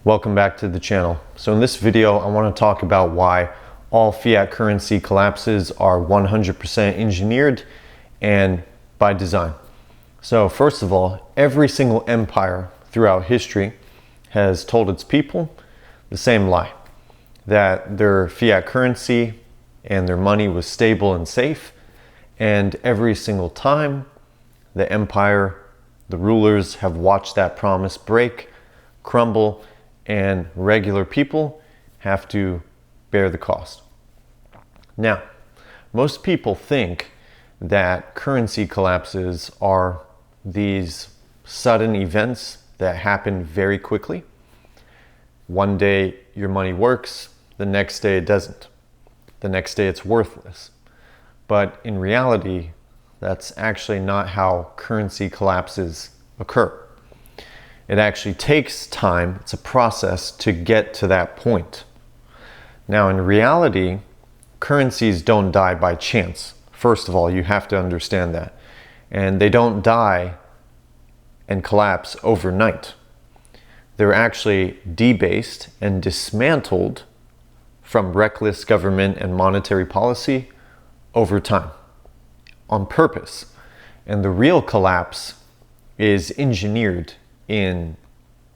Welcome back to the channel. So in this video, I want to talk about why all fiat currency collapses are 100% engineered and by design. So first of all, every single empire throughout history has told its people the same lie, that their fiat currency and their money was stable and safe. And every single time the empire, the rulers have watched that promise break, crumble, and regular people have to bear the cost. Now, most people think that currency collapses are these sudden events that happen very quickly. One day your money works, the next day it doesn't. The next day it's worthless. But in reality, that's actually not how currency collapses occur. It actually takes time, it's a process to get to that point. Now in reality, currencies don't die by chance. First of all, you have to understand that. And they don't die and collapse overnight. They're actually debased and dismantled from reckless government and monetary policy over time, on purpose. And the real collapse is engineered in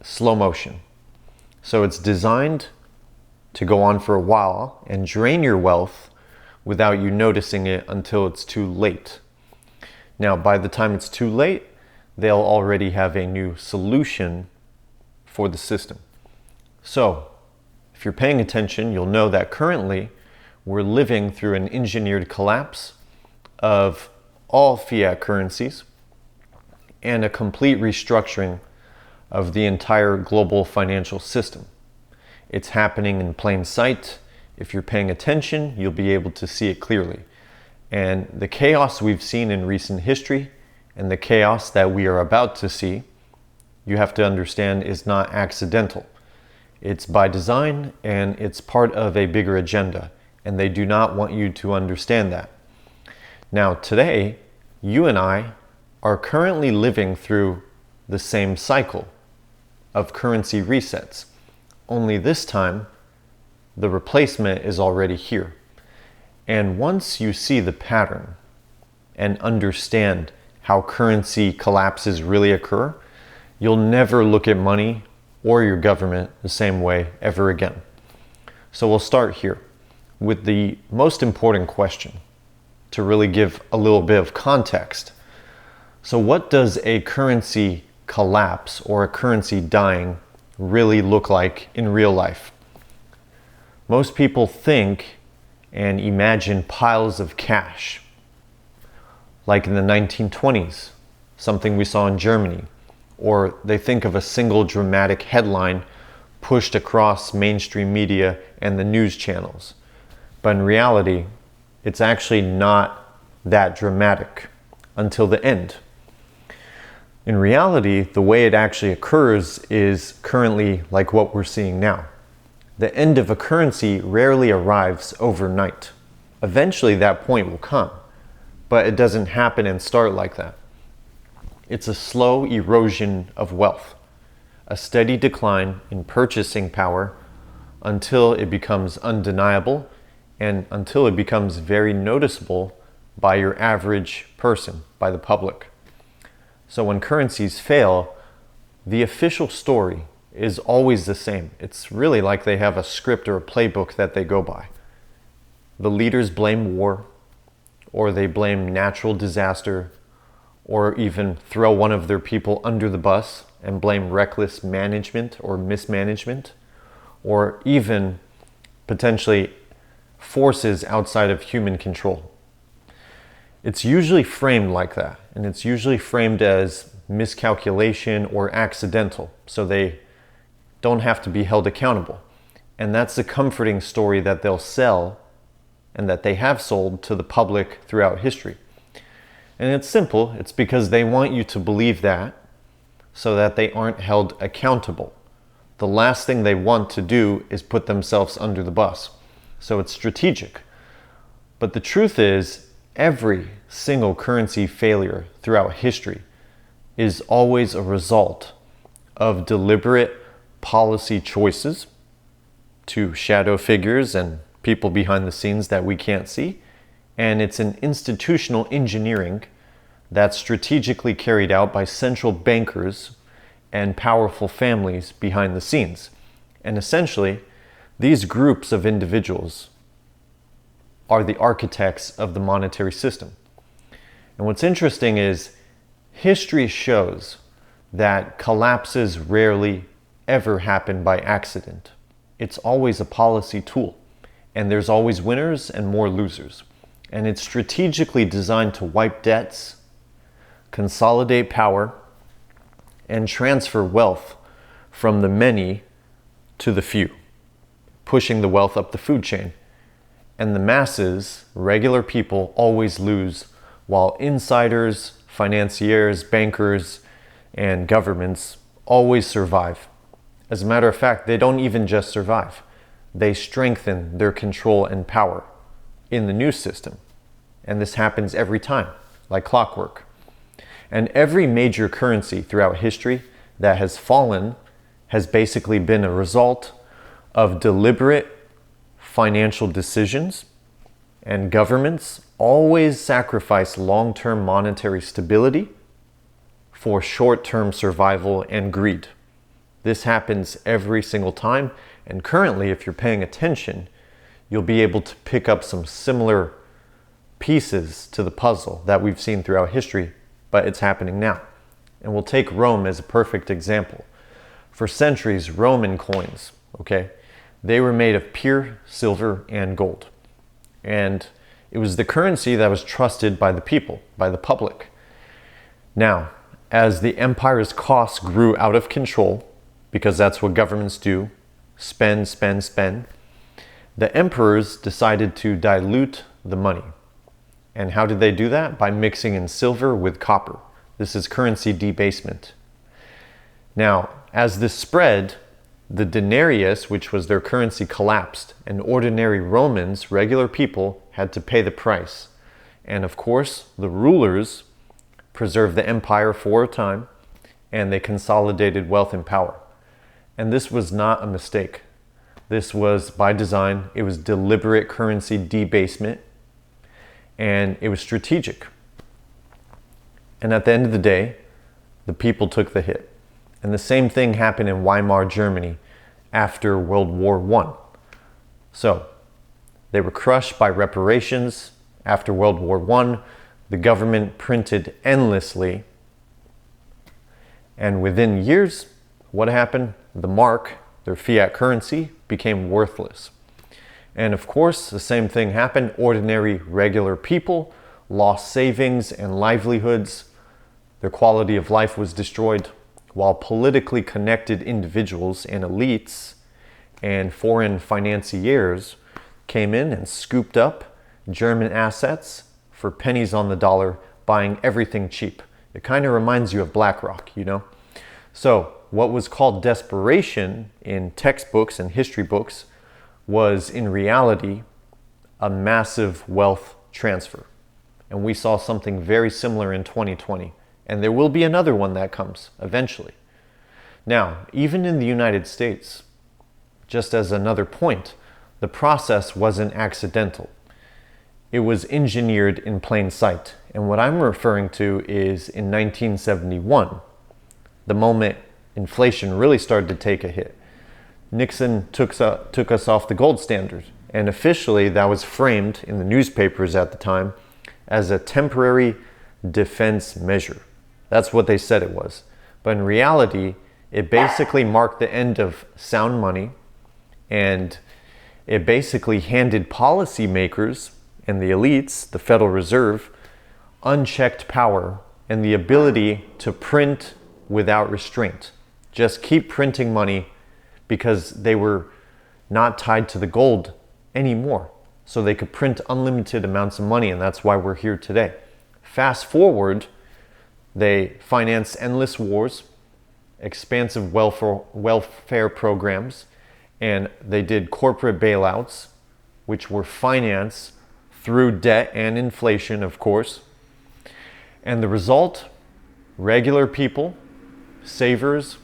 slow motion. So it's designed to go on for a while and drain your wealth without you noticing it until it's too late. Now, by the time it's too late, they'll already have a new solution for the system. So, if you're paying attention, you'll know that currently we're living through an engineered collapse of all fiat currencies and a complete restructuring of the entire global financial system. It's happening in plain sight. If you're paying attention, you'll be able to see it clearly. And the chaos we've seen in recent history and the chaos that we are about to see, you have to understand, is not accidental. It's by design and it's part of a bigger agenda. And they do not want you to understand that. Now today, you and I are currently living through the same cycle of currency resets. Only this time, the replacement is already here. And once you see the pattern and understand how currency collapses really occur, you'll never look at money or your government the same way ever again. So we'll start here with the most important question to really give a little bit of context. So what does a currency collapse or a currency dying really look like in real life? Most people think and imagine piles of cash, like in the 1920s, something we saw in Germany, or they think of a single dramatic headline pushed across mainstream media and the news channels. But in reality, it's actually not that dramatic until the end. In reality, the way it actually occurs is currently like what we're seeing now. The end of a currency rarely arrives overnight. Eventually that point will come, but it doesn't happen and start like that. It's a slow erosion of wealth, a steady decline in purchasing power until it becomes undeniable and until it becomes very noticeable by your average person, by the public. So when currencies fail, the official story is always the same. It's really like they have a script or a playbook that they go by. The leaders blame war, or they blame natural disaster, or even throw one of their people under the bus and blame reckless management or mismanagement, or even potentially forces outside of human control. It's usually framed like that, and it's usually framed as miscalculation or accidental, so they don't have to be held accountable. And that's the comforting story that they'll sell and that they have sold to the public throughout history. And it's simple. It's because they want you to believe that so that they aren't held accountable. The last thing they want to do is put themselves under the bus. So it's strategic. But the truth is, every single currency failure throughout history is always a result of deliberate policy choices to shadow figures and people behind the scenes that we can't see. And it's an institutional engineering that's strategically carried out by central bankers and powerful families behind the scenes. And essentially, these groups of individuals are the architects of the monetary system. And what's interesting is history shows that collapses rarely ever happen by accident. It's always a policy tool, and there's always winners and more losers. And it's strategically designed to wipe debts, consolidate power, and transfer wealth from the many to the few, pushing the wealth up the food chain. And the masses, regular people, always lose, while insiders, financiers, bankers, and governments always survive. As a matter of fact, they don't even just survive. They strengthen their control and power in the new system. And this happens every time, like clockwork. And every major currency throughout history that has fallen has basically been a result of deliberate financial decisions, and governments always sacrifice long-term monetary stability for short-term survival and greed. This happens every single time, and currently, if you're paying attention, you'll be able to pick up some similar pieces to the puzzle that we've seen throughout history, but it's happening now. And we'll take Rome as a perfect example. For centuries, Roman coins, they were made of pure silver and gold. And it was the currency that was trusted by the people, by the public. Now, as the empire's costs grew out of control, because that's what governments do, spend, spend, spend, the emperors decided to dilute the money. And how did they do that? By mixing in silver with copper. This is currency debasement. Now, as this spread, the denarius, which was their currency, collapsed, and ordinary Romans, regular people, had to pay the price. And of course, the rulers preserved the empire for a time, and they consolidated wealth and power. And this was not a mistake. This was by design. It was deliberate currency debasement, and it was strategic. And at the end of the day, the people took the hit. And the same thing happened in Weimar Germany after World War I. So they were crushed by reparations. After World War I, the government printed endlessly. And within years, what happened? The mark, their fiat currency, became worthless. And of course, the same thing happened. Ordinary, regular people lost savings and livelihoods. Their quality of life was destroyed, while politically connected individuals and elites and foreign financiers came in and scooped up German assets for pennies on the dollar, buying everything cheap. It kind of reminds you of BlackRock, So what was called desperation in textbooks and history books was in reality a massive wealth transfer. And we saw something very similar in 2020. And there will be another one that comes eventually. Now, even in the United States, just as another point, the process wasn't accidental. It was engineered in plain sight. And what I'm referring to is in 1971, the moment inflation really started to take a hit. Nixon took us off the gold standard. And officially, that was framed in the newspapers at the time as a temporary defense measure. That's what they said it was. But in reality, it basically marked the end of sound money, and it basically handed policymakers and the elites, the Federal Reserve, unchecked power and the ability to print without restraint. Just keep printing money because they were not tied to the gold anymore. So they could print unlimited amounts of money, and that's why we're here today. Fast forward, they financed endless wars, expansive welfare programs, and they did corporate bailouts, which were financed through debt and inflation, of course. And the result, regular people, savers,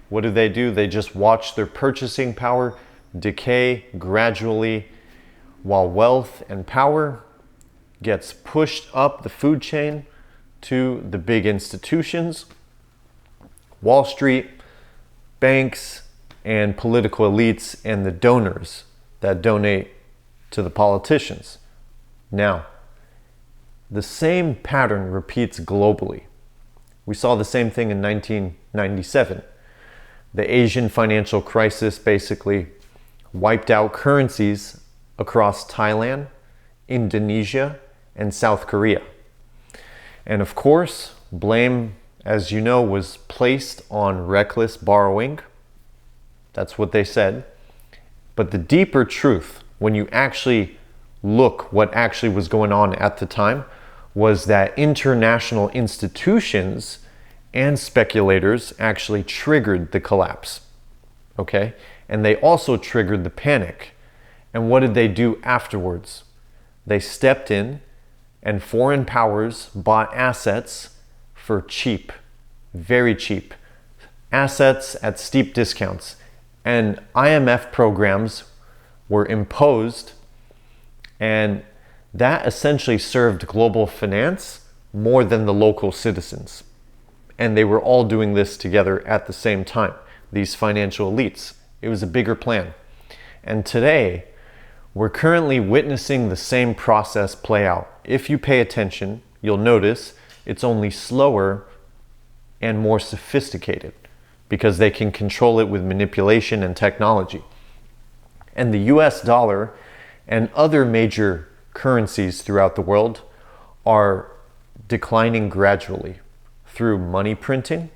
What do? They just watch their purchasing power decay gradually while wealth and power gets pushed up the food chain to the big institutions, Wall Street, banks, and political elites, and the donors that donate to the politicians. Now, the same pattern repeats globally. We saw the same thing in 1997. The Asian financial crisis basically wiped out currencies across Thailand, Indonesia, and South Korea. And of course, blame, as you know, was placed on reckless borrowing. That's what they said. But the deeper truth, when you actually look what actually was going on at the time, was that international institutions and speculators actually triggered the collapse. Okay? And they also triggered the panic. And what did they do afterwards? They stepped in, and foreign powers bought assets for cheap, very cheap, assets at steep discounts. And IMF programs were imposed, and that essentially served global finance more than the local citizens. And they were all doing this together at the same time, these financial elites. It was a bigger plan. And today, we're currently witnessing the same process play out. If you pay attention, you'll notice it's only slower and more sophisticated because they can control it with manipulation and technology. And the US dollar and other major currencies throughout the world are declining gradually through money printing,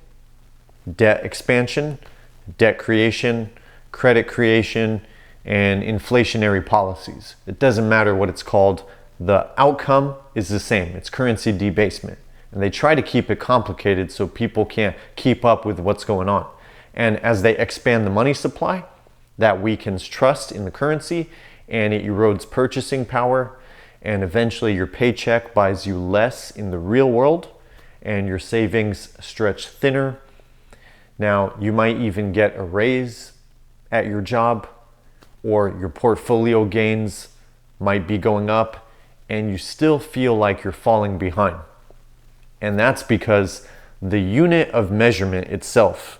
debt expansion, debt creation, credit creation, and inflationary policies. It doesn't matter what it's called. The outcome is the same. It's currency debasement. And they try to keep it complicated so people can't keep up with what's going on. And as they expand the money supply, that weakens trust in the currency and it erodes purchasing power. And eventually your paycheck buys you less in the real world and your savings stretch thinner. Now, you might even get a raise at your job, or your portfolio gains might be going up, and you still feel like you're falling behind. And that's because the unit of measurement itself,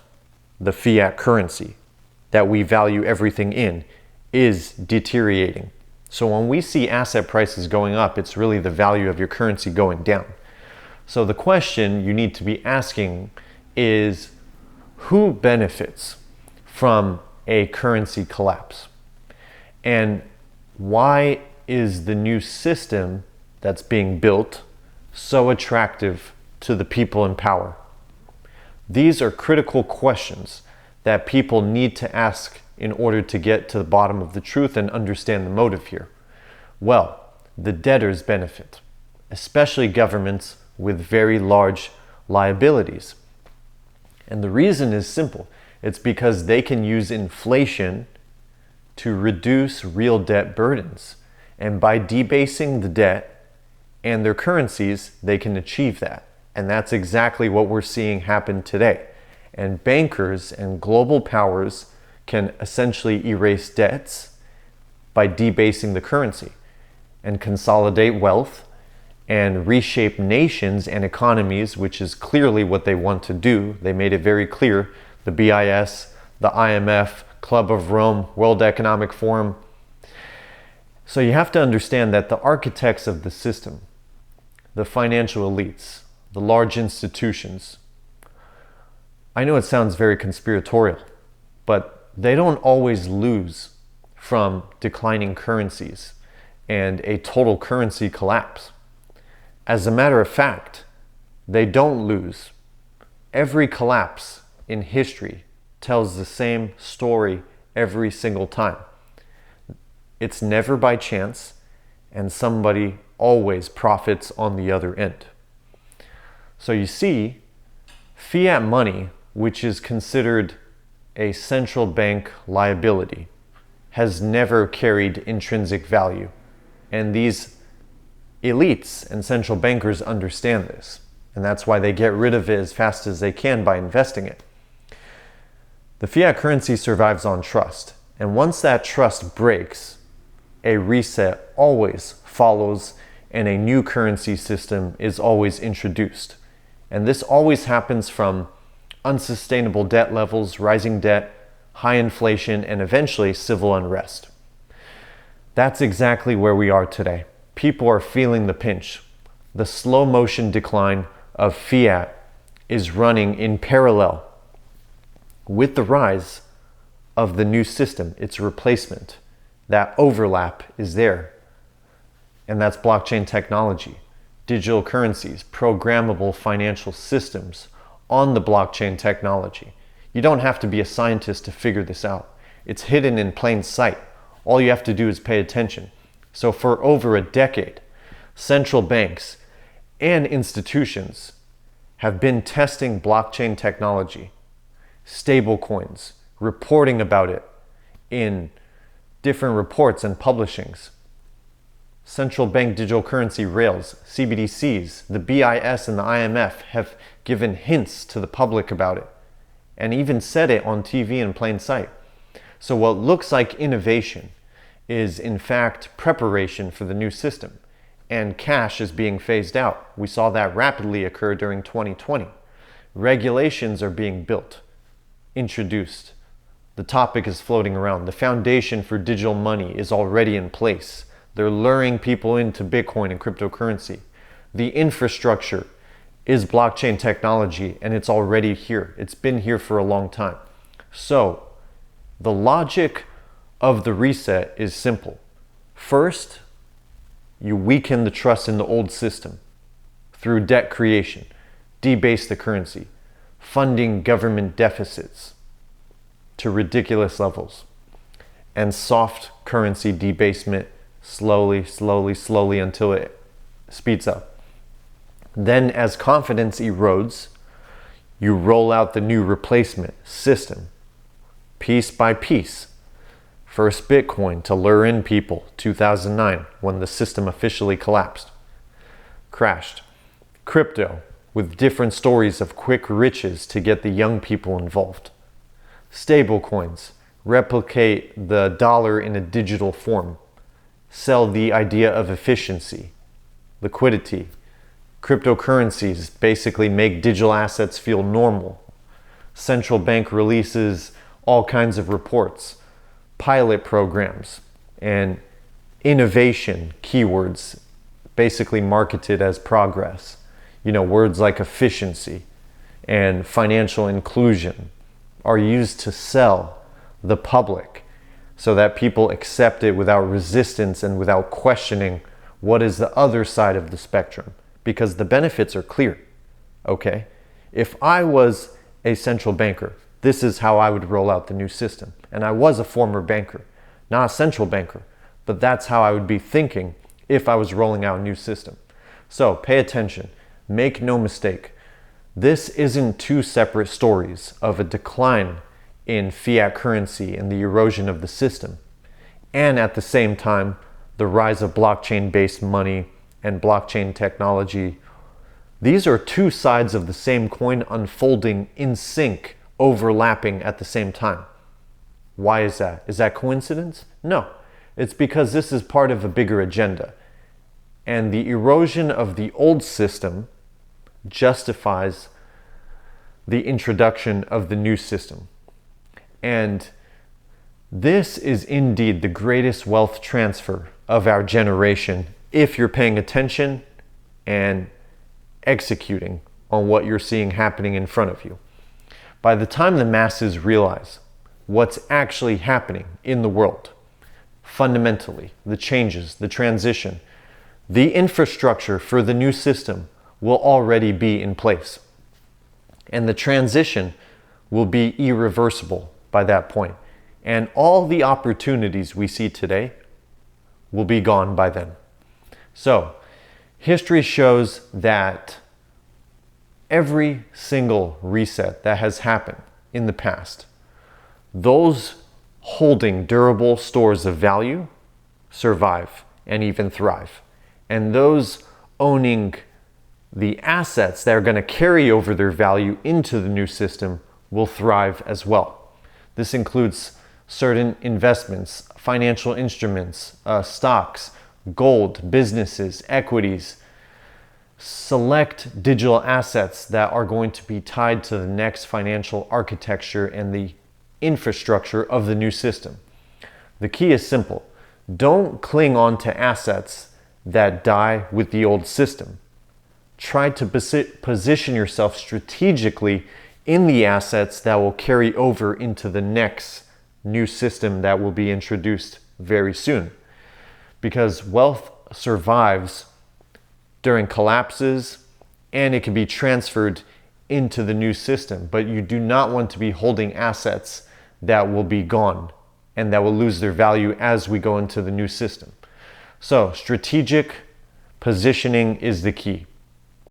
the fiat currency that we value everything in, is deteriorating. So when we see asset prices going up, it's really the value of your currency going down. So the question you need to be asking is, who benefits from a currency collapse? And why is the new system that's being built so attractive to the people in power? These are critical questions that people need to ask in order to get to the bottom of the truth and understand the motive here. Well, the debtors benefit, especially governments with very large liabilities. And the reason is simple. It's because they can use inflation to reduce real debt burdens. And by debasing the debt and their currencies, they can achieve that. And that's exactly what we're seeing happen today. And bankers and global powers can essentially erase debts by debasing the currency and consolidate wealth and reshape nations and economies, which is clearly what they want to do. They made it very clear. The BIS, the IMF, Club of Rome, World Economic Forum. So you have to understand that the architects of the system, the financial elites, the large institutions, I know it sounds very conspiratorial, but they don't always lose from declining currencies and a total currency collapse. As a matter of fact, they don't lose. Every collapse in history tells the same story every single time. It's never by chance, and somebody always profits on the other end. So you see, fiat money, which is considered a central bank liability, has never carried intrinsic value. And these elites and central bankers understand this. And that's why they get rid of it as fast as they can by investing it. The fiat currency survives on trust, and once that trust breaks, a reset always follows and a new currency system is always introduced. And this always happens from unsustainable debt levels, rising debt, high inflation, and eventually civil unrest. That's exactly where we are today. People are feeling the pinch. The slow motion decline of fiat is running in parallel with the rise of the new system, its replacement. That overlap is there. And that's blockchain technology, digital currencies, programmable financial systems on the blockchain technology. You don't have to be a scientist to figure this out. It's hidden in plain sight. All you have to do is pay attention. So for over a decade, central banks and institutions have been testing blockchain technology, stable coins, reporting about it in different reports and publishings. Central bank digital currency rails, CBDCs, the BIS and the IMF have given hints to the public about it and even said it on TV in plain sight. So what looks like innovation is in fact preparation for the new system, and cash is being phased out. We saw that rapidly occur during 2020. Regulations are being built, introduced. The topic is floating around. The foundation for digital money is already in place. They're luring people into Bitcoin and cryptocurrency. The infrastructure is blockchain technology, and it's already here. It's been here for a long time. So the logic of the reset is simple. First, you weaken the trust in the old system through debt creation, debase the currency, funding government deficits to ridiculous levels, and soft currency debasement slowly until it speeds up. Then as confidence erodes, you roll out the new replacement system, piece by piece. First Bitcoin to lure in people, 2009, when the system officially crashed. Crypto, with different stories of quick riches to get the young people involved. Stable coins, replicate the dollar in a digital form. Sell the idea of efficiency, liquidity. Cryptocurrencies basically make digital assets feel normal. Central bank releases all kinds of reports, pilot programs, and innovation keywords basically marketed as progress. Words like efficiency and financial inclusion are used to sell the public so that people accept it without resistance and without questioning what is the other side of the spectrum, because the benefits are clear. Okay? If I was a central banker, this is how I would roll out the new system. And I was a former banker, not a central banker, but that's how I would be thinking if I was rolling out a new system. So pay attention. Make no mistake. This isn't two separate stories of a decline in fiat currency and the erosion of the system, and at the same time, the rise of blockchain-based money and blockchain technology. These are two sides of the same coin unfolding in sync, overlapping at the same time. Why is that? Is that coincidence? No. It's because this is part of a bigger agenda. And the erosion of the old system justifies the introduction of the new system. And this is indeed the greatest wealth transfer of our generation if you're paying attention and executing on what you're seeing happening in front of you. By the time the masses realize what's actually happening in the world, fundamentally, the changes, the transition, the infrastructure for the new system will already be in place. And the transition will be irreversible by that point. And all the opportunities we see today will be gone by then. So, history shows that every single reset that has happened in the past, those holding durable stores of value survive and even thrive. And those owning the assets that are going to carry over their value into the new system will thrive as well. This includes certain investments, financial instruments, stocks, gold, businesses, equities. Select digital assets that are going to be tied to the next financial architecture and the infrastructure of the new system. The key is simple. Don't cling on to assets that die with the old system. Try to position yourself strategically in the assets that will carry over into the next new system that will be introduced very soon. Because wealth survives during collapses and it can be transferred into the new system, but you do not want to be holding assets that will be gone and that will lose their value as we go into the new system. So strategic positioning is the key.